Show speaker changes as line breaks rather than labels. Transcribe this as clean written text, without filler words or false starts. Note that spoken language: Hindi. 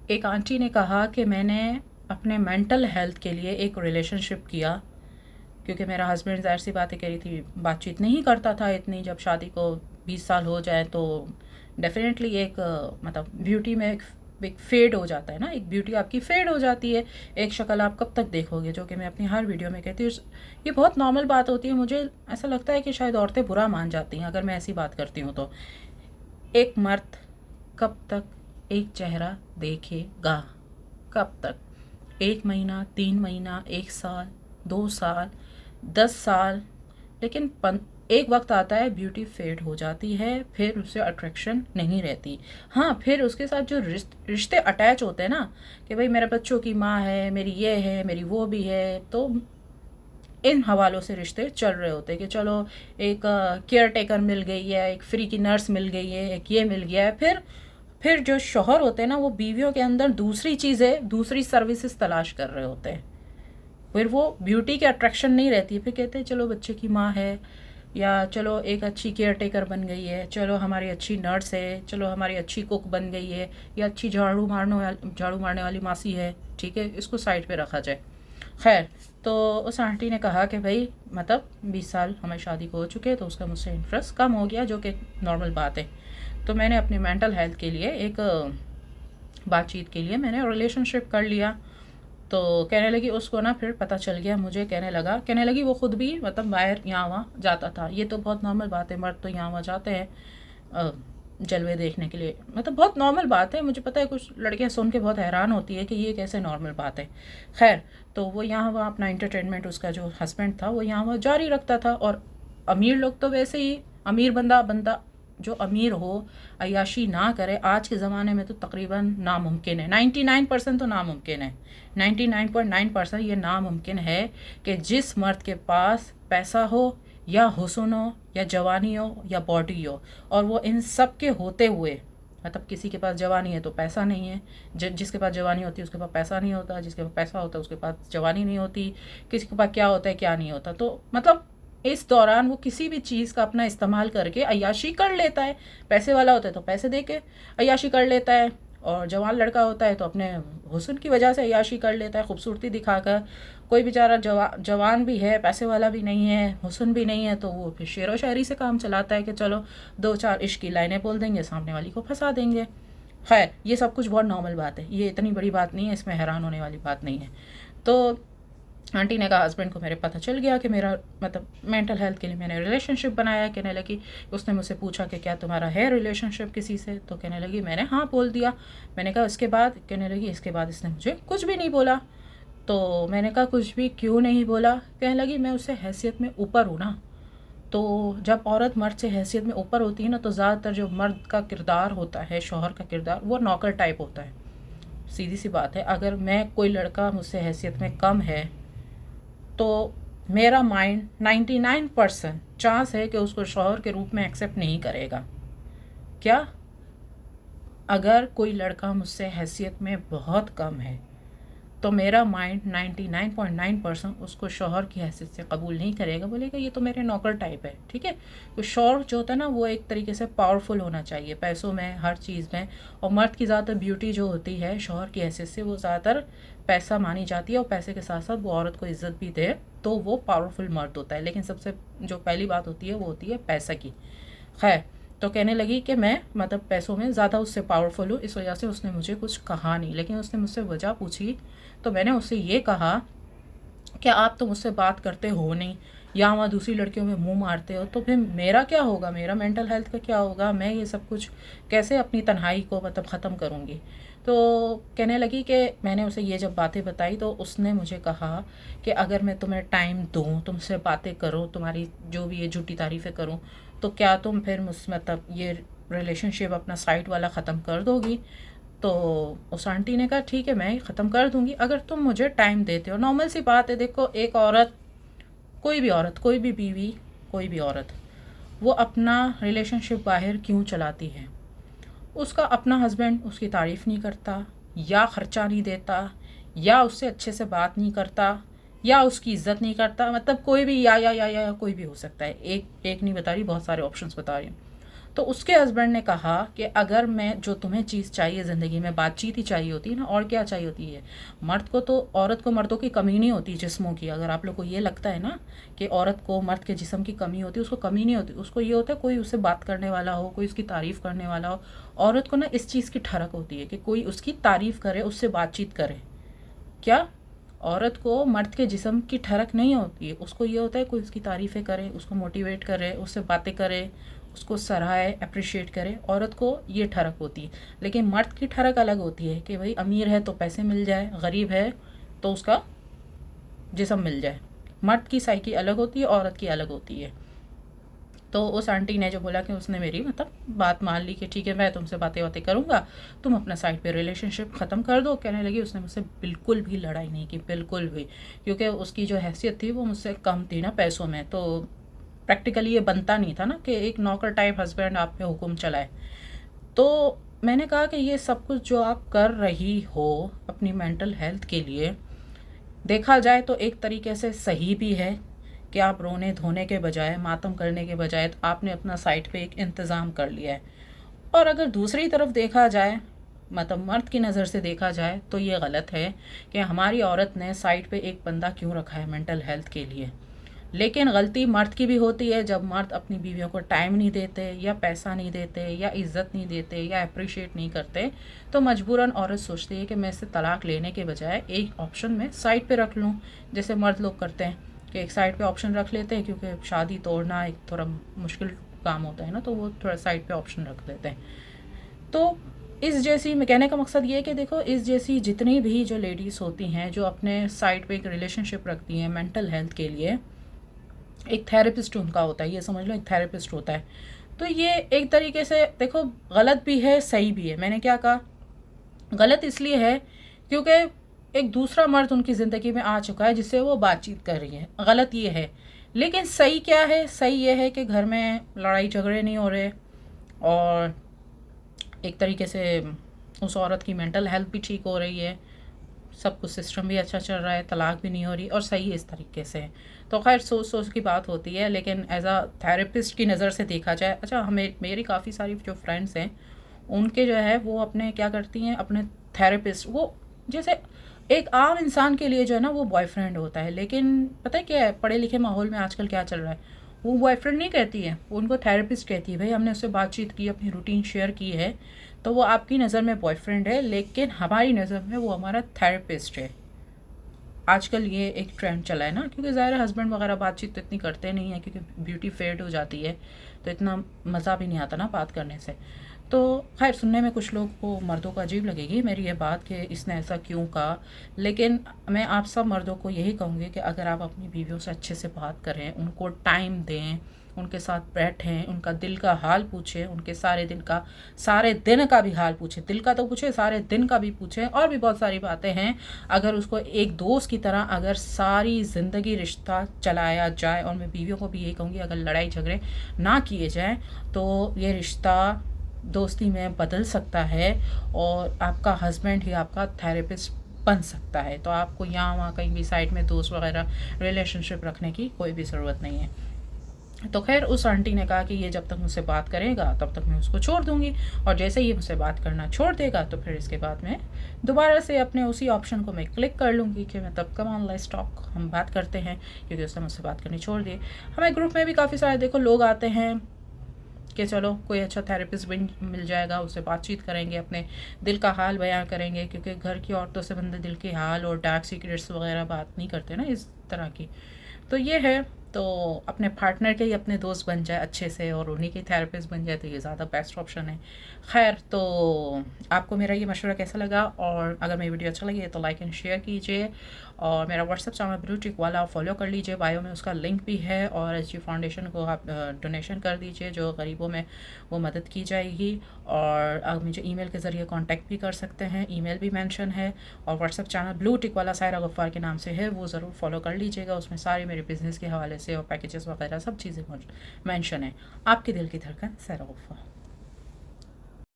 एक आंटी ने कहा कि मैंने अपने मेंटल हेल्थ के लिए एक रिलेशनशिप किया, क्योंकि मेरा हस्बैंड ज़ाहिर सी बातें कह रही थी बातचीत नहीं करता था इतनी। जब शादी को 20 साल हो जाए तो डेफिनेटली एक मतलब ब्यूटी में एक फेड हो जाता है ना, एक ब्यूटी आपकी फेड हो जाती है। एक शक्ल आप कब तक देखोगे, जो कि मैं अपनी हर वीडियो में कहती हूँ। ये बहुत नॉर्मल बात होती है। मुझे ऐसा लगता है कि शायद औरतें बुरा मान जाती हैं अगर मैं ऐसी बात करती हूँ तो। एक मर्द कब तक एक चेहरा देखेगा? कब तक? 1 महीना, 3 महीना, 1 साल, 2 साल, 10 साल। लेकिन एक वक्त आता है ब्यूटी फेड हो जाती है, फिर उससे अट्रैक्शन नहीं रहती। हाँ, फिर उसके साथ जो रिश्ते अटैच होते हैं ना, कि भाई मेरे बच्चों की माँ है, मेरी ये है, मेरी वो भी है, तो इन हवालों से रिश्ते चल रहे होते हैं कि चलो एक केयर टेकर मिल गई है, एक फ्री की नर्स मिल गई है, एक ये मिल गया है। फिर जो शौहर होते हैं ना, वो बीवियों के अंदर दूसरी चीज़ें, दूसरी सर्विसेज तलाश कर रहे होते हैं। फिर वो ब्यूटी की अट्रैक्शन नहीं रहती। फिर कहते हैं चलो बच्चे की माँ है, या चलो एक अच्छी केयर टेकर बन गई है, चलो हमारी अच्छी नर्स है, चलो हमारी अच्छी कुक बन गई है, या अच्छी झाड़ू मारने वाली मासी है। ठीक है, इसको साइड पे रखा जाए। खैर, तो उस आंटी ने कहा कि भाई मतलब 20 साल हमें शादी को हो चुके, तो उसका मुझसे इंटरेस्ट कम हो गया, जो कि नॉर्मल बात है। तो मैंने अपनी मेंटल हेल्थ के लिए एक बातचीत के लिए मैंने रिलेशनशिप कर लिया। तो कहने लगी उसको ना, फिर पता चल गया मुझे, कहने लगी वो खुद भी मतलब बाहर यहाँ वहाँ जाता था। ये तो बहुत नॉर्मल बात है, मर्द तो यहाँ वहाँ जाते हैं जलवे देखने के लिए, मतलब बहुत नॉर्मल बात है। मुझे पता है कुछ लड़कियां सुन के बहुत हैरान होती है कि ये कैसे नॉर्मल बात है। खैर, तो वो यहाँ वहाँ अपना इंटरटेनमेंट, उसका जो हस्बैंड था वो यहाँ वहाँ जारी रखता था। और अमीर लोग तो वैसे ही, अमीर बंदा बंदा जो अमीर हो, अय्याशी ना करे, आज के ज़माने में तो तकरीबन नामुमकिन है। 99% तो नामुमकिन है, 99.9% ये नामुमकिन है कि जिस मर्द के पास पैसा हो, या हुस्न हो, या जवानी हो, या बॉडी हो, और वो इन सब के होते हुए, मतलब किसी के पास जवानी है तो पैसा नहीं है, जिसके पास जवानी होती है उसके पास पैसा नहीं होता, जिसके पास पैसा होता है उसके पास जवानी नहीं होती, किसी के पास क्या होता है क्या नहीं होता। तो मतलब इस दौरान वो किसी भी चीज़ का अपना इस्तेमाल करके अय्याशी कर लेता है। पैसे वाला होता है तो पैसे दे के अय्याशी कर लेता है, और जवान लड़का होता है तो अपने हुस्न की वजह से अय्याशी कर लेता है, खूबसूरती दिखाकर। कोई बेचारा जवान भी है, पैसे वाला भी नहीं है, हुस्न भी नहीं है, तो वो फिर शेर व शायरी से काम चलाता है कि चलो 2-4 इश्क की लाइनें बोल देंगे, सामने वाली को फंसा देंगे। खैर, ये सब कुछ बहुत नॉर्मल बात है, ये इतनी बड़ी बात नहीं है, इसमें हैरान होने वाली बात नहीं है। तो आंटी ने कहा हस्बैंड को मेरे पता चल गया कि मेरा मतलब मेंटल हेल्थ के लिए मैंने रिलेशनशिप बनाया। कहने लगी, उसने मुझसे पूछा कि क्या तुम्हारा है रिलेशनशिप किसी से, तो कहने लगी मैंने हाँ बोल दिया। मैंने कहा इसके बाद? कहने लगी इसके बाद इसने मुझे कुछ भी नहीं बोला। तो मैंने कहा कुछ भी क्यों नहीं बोला? कहने लगी मैं उससे हैसियत में ऊपर हूँ ना। तो जब औरत मर्द से हैसियत में ऊपर होती है ना, तो ज़्यादातर जो मर्द का किरदार होता है, शौहर का किरदार, वो नौकर टाइप होता है। सीधी सी बात है, अगर मैं कोई लड़का मुझसे हैसियत में कम है, तो मेरा माइंड 99% चांस है कि उसको शौहर के रूप में एक्सेप्ट नहीं करेगा। क्या? अगर कोई लड़का मुझसे हैसियत में बहुत कम है, तो मेरा माइंड 99.9% उसको शौहर की हैसियत से कबूल नहीं करेगा, बोलेगा ये तो मेरे नौकर टाइप है। ठीक है, तो शौहर जो होता है ना, वो एक तरीके से पावरफुल होना चाहिए, पैसों में, हर चीज़ में। और मर्द की ज़्यादातर ब्यूटी जो होती है शौहर की हैसियत से, वो ज़्यादातर पैसा मानी जाती है, और पैसे के साथ साथ वो औरत को इज्जत भी दे, तो वो पावरफुल मर्द होता है। लेकिन सबसे जो पहली बात होती है वो होती है पैसा की। खैर, तो कहने लगी कि मैं मतलब पैसों में ज़्यादा उससे पावरफुल हूँ, इस वजह से उसने मुझे कुछ कहा नहीं। लेकिन उसने मुझसे वजह पूछी, तो मैंने उससे ये कहा कि आप तो मुझसे बात करते हो नहीं, या वहाँ दूसरी लड़कियों में मुंह मारते हो, तो फिर मेरा क्या होगा, मेरा मेंटल हेल्थ का क्या होगा, मैं ये सब कुछ कैसे अपनी तन्हाई को मतलब ख़त्म करूँगी। तो कहने लगी कि मैंने उसे ये जब बातें बताई, तो उसने मुझे कहा कि अगर मैं तुम्हें टाइम दूँ, तुमसे बातें करूँ, तुम्हारी जो भी ये झूठी तारीफ़ें करूँ, तो क्या तुम फिर मुझ मतलब ये रिलेशनशिप अपना साइड वाला ख़त्म कर दोगी? तो उस आंटी ने कहा ठीक है, मैं ख़त्म कर दूँगी अगर तुम मुझे टाइम देते हो। नॉर्मल सी बात है, देखो एक औरत, औरत, कोई भी बीवी, कोई भी औरत, वो अपना रिलेशनशिप बाहर क्यों चलाती है? उसका अपना हस्बैंड उसकी तारीफ़ नहीं करता, या ख़र्चा नहीं देता, या उससे अच्छे से बात नहीं करता, या उसकी इज़्ज़त नहीं करता, मतलब कोई भी, या कोई भी हो सकता है, एक एक नहीं बता रही, बहुत सारे ऑप्शंस बता रही हूँ। तो उसके हस्बैंड ने कहा कि अगर मैं जो तुम्हें चीज़ चाहिए ज़िंदगी में बातचीत ही चाहिए होती है ना, और क्या चाहिए होती है मर्द को, तो औरत को मर्दों की कमी नहीं होती जिस्मों की। अगर आप लोग को ये लगता है ना कि औरत को मर्द के जिस्म की कमी होती है, उसको कमी नहीं होती। उसको ये होता है कोई उससे बात करने वाला हो, कोई उसकी तारीफ़ करने वाला हो। औरत को ना इस चीज़ की ठरक होती है कि कोई उसकी तारीफ़ करे, उससे बातचीत करे। क्या औरत को मर्द के जिस्म की ठरक नहीं होती है, उसको ये होता है कोई उसकी तारीफ़ें करे, उसको मोटिवेट करे, उससे बातें करे, उसको सराहे, अप्रिशिएट करे। औरत को ये ठरक होती है। लेकिन मर्द की ठरक अलग होती है कि भाई अमीर है तो पैसे मिल जाए, गरीब है तो उसका जिस्म मिल जाए। मर्द की साइकी अलग होती है, औरत की अलग होती है। तो उस आंटी ने जो बोला कि उसने मेरी मतलब बात मान ली कि ठीक है मैं तुमसे बातें करूँगा, तुम अपना साइड पे रिलेशनशिप ख़त्म कर दो। कहने लगी उसने मुझसे बिल्कुल भी लड़ाई नहीं की, बिल्कुल भी, क्योंकि उसकी जो हैसियत थी वो मुझसे कम थी ना पैसों में। तो प्रैक्टिकली ये बनता नहीं था ना कि एक नौकर टाइप हस्बैंड आप पे हुक्म चलाए। तो मैंने कहा कि ये सब कुछ जो आप कर रही हो अपनी मेंटल हेल्थ के लिए, देखा जाए तो एक तरीके से सही भी है कि आप रोने धोने के बजाय, मातम करने के बजाय तो आपने अपना साइड पे एक इंतज़ाम कर लिया है। और अगर दूसरी तरफ देखा जाए, मतलब मर्द की नज़र से देखा जाए, तो ये गलत है कि हमारी औरत ने साइड पे एक बंदा क्यों रखा है मेंटल हेल्थ के लिए। लेकिन गलती मर्द की भी होती है जब मर्द अपनी बीवियों को टाइम नहीं देते, या पैसा नहीं देते, या इज़्ज़त नहीं देते, या अप्रिशिएट नहीं करते। तो मजबूरन औरत सोचती है कि मैं इससे तलाक लेने के बजाय एक ऑप्शन में साइड पे रख लूँ, जैसे मर्द लोग करते हैं कि एक साइड पे ऑप्शन रख लेते हैं, क्योंकि शादी तोड़ना एक थोड़ा मुश्किल काम होता है ना, तो वो थोड़ा साइड पे ऑप्शन रख लेते हैं। तो इस जैसी, मैं कहने का मकसद ये है कि देखो, इस जैसी जितनी भी जो लेडीज़ होती हैं जो अपने साइड पे एक रिलेशनशिप रखती हैं मेंटल हेल्थ के लिए, एक थेरेपिस्ट उनका होता है, ये समझ लो एक थेरेपिस्ट होता है। तो ये एक तरीके से देखो गलत भी है सही भी है। मैंने क्या कहा, गलत इसलिए है क्योंकि एक दूसरा मर्द उनकी ज़िंदगी में आ चुका है जिससे वो बातचीत कर रही है, गलत ये है। लेकिन सही क्या है, सही ये है कि घर में लड़ाई झगड़े नहीं हो रहे, और एक तरीके से उस औरत की मेंटल हेल्थ भी ठीक हो रही है, सब कुछ सिस्टम भी अच्छा चल रहा है, तलाक भी नहीं हो रही, और सही इस तरीके से। तो खैर सोच सोच की बात होती है। लेकिन एज अ थेरेपिस्ट की नज़र से देखा जाए, अच्छा हमें मेरी काफ़ी सारी जो फ्रेंड्स हैं उनके जो है वो अपने क्या करती हैं, अपने थेरेपिस्ट, वो जैसे एक आम इंसान के लिए जो है ना वो बॉयफ्रेंड होता है। लेकिन पता है क्या है, पढ़े लिखे माहौल में आजकल क्या चल रहा है, वो बॉयफ्रेंड नहीं कहती है, वो उनको थेरेपिस्ट कहती है। भाई हमने उससे बातचीत की, अपनी रूटीन शेयर की है, तो वो आपकी नज़र में बॉयफ्रेंड है, लेकिन हमारी नज़र में वो हमारा थेरेपिस्ट है। आजकल ये एक ट्रेंड चला है ना, क्योंकि ज़ाहिर हस्बैंड वगैरह बातचीत तो इतनी करते नहीं है, क्योंकि ब्यूटी फेड हो जाती है, तो इतना मज़ा भी नहीं आता ना बात करने से। तो खैर सुनने में कुछ लोग को, मर्दों को अजीब लगेगी मेरी ये बात कि इसने ऐसा क्यों कहा। लेकिन मैं आप सब मर्दों को यही कहूँगी कि अगर आप अपनी बीवियों से अच्छे से बात करें, उनको टाइम दें, उनके साथ बैठें, उनका दिल का हाल पूछें, उनके सारे दिन का भी हाल पूछें, दिल का तो पूछे, सारे दिन का भी पूछें, और भी बहुत सारी बातें हैं। अगर उसको एक दोस्त की तरह अगर सारी ज़िंदगी रिश्ता चलाया जाए, और मैं बीवियों को भी यही कहूँगी अगर लड़ाई झगड़े ना किए जाएँ तो ये रिश्ता दोस्ती में बदल सकता है, और आपका हस्बैंड ही आपका थेरेपिस्ट बन सकता है। तो आपको यहाँ वहाँ कहीं भी साइड में दोस्त वगैरह रिलेशनशिप रखने की कोई भी ज़रूरत नहीं है। तो खैर उस आंटी ने कहा कि ये जब तक मुझसे बात करेगा तब तक मैं उसको छोड़ दूंगी, और जैसे ही मुझसे बात करना छोड़ देगा तो फिर इसके बाद में दोबारा से अपने उसी ऑप्शन को मैं क्लिक कर लूँगी कि मतलब कम ऑन लेट्स टॉक, हम बात करते हैं, क्योंकि उसने मुझसे बात करनी छोड़ दी। हमारे ग्रुप में भी काफ़ी सारे देखो लोग आते हैं कि चलो कोई अच्छा थेरेपिस्ट भी मिल जाएगा, उससे बातचीत करेंगे, अपने दिल का हाल बयां करेंगे, क्योंकि घर की औरतों से बंदे दिल के हाल और डार्क सीक्रेट्स वगैरह बात नहीं करते ना इस तरह की। तो ये है, तो अपने पार्टनर के ही अपने दोस्त बन जाए अच्छे से, और उन्हीं के थेरेपिस्ट बन जाए, तो ये ज़्यादा बेस्ट ऑप्शन है। खैर, तो आपको मेरा ये मशवरा कैसा लगा, और अगर मेरी वीडियो अच्छा लगी तो लाइक एंड शेयर कीजिए, और मेरा व्हाट्सअप चैनल ब्लू टिक वाला फॉलो कर लीजिए, बायो में उसका लिंक भी है, और एसजी फाउंडेशन को आप डोनेशन कर दीजिए, जो गरीबों में वो मदद की जाएगी। और आप मुझे ईमेल के ज़रिए कांटेक्ट भी कर सकते हैं, ईमेल भी मेंशन है, और व्हाट्सअप चैनल ब्लू टिक वाला सायरा गफ्फार के नाम से है, वो ज़रूर फॉलो कर लीजिएगा। उसमें सारे मेरे बिज़नेस के हवाले से और पैकेजेस वगैरह सब चीज़ें मेंशन है। आपके दिल की धड़कन सायरा गफ्फार।